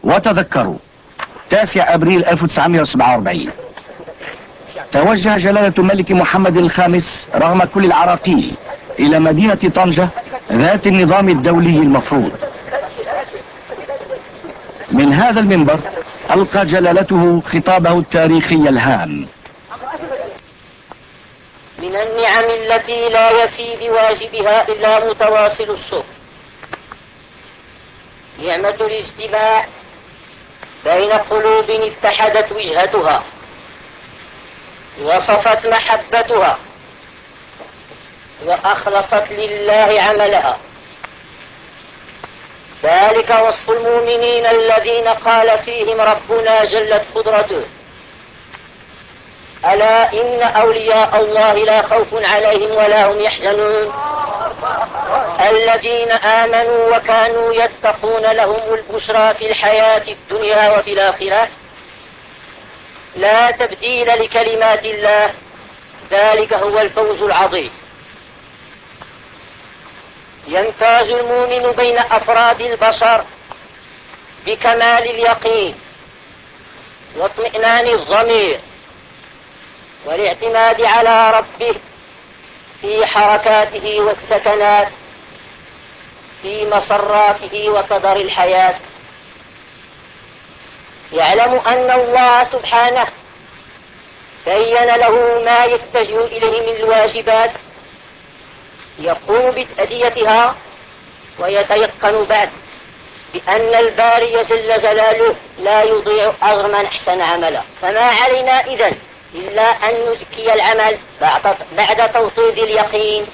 وتذكروا 9 أبريل 1947 توجه جلالة الملك محمد الخامس رغم كل العراقيل إلى مدينة طنجة ذات النظام الدولي المفروض. من هذا المنبر ألقى جلالته خطابه التاريخي الهام: من النعم التي لا يفي بواجبها إلا متواصل الشكر نعمة الاجتماع بين قلوب اتحدت وجهتها وصفت محبتها وأخلصت لله عملها. ذلك وصف المؤمنين الذين قال فيهم ربنا جلت قدرته: ألا إن أولياء الله لا خوف عليهم ولا هم يحزنون الذين آمنوا وكانوا يتقون لهم البشرى في الحياة الدنيا وفي الآخرة لا تبديل لكلمات الله ذلك هو الفوز العظيم. يمتاز المؤمن بين أفراد البشر بكمال اليقين واطمئنان الضمير والاعتماد على ربه في حركاته والسكنات، في مسراته وقدر الحياة. يعلم أن الله سبحانه بين له ما يتجه إليه من الواجبات يقوم بتأديتها، ويتيقن بعد بأن الباري جل جلاله لا يضيع أجر من أحسن عملا. فما علينا إذن إلا أن نزكي العمل بعد توطيد اليقين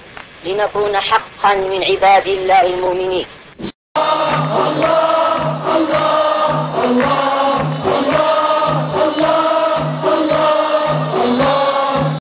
لنكون حقا من عباد الله المؤمنين. الله الله الله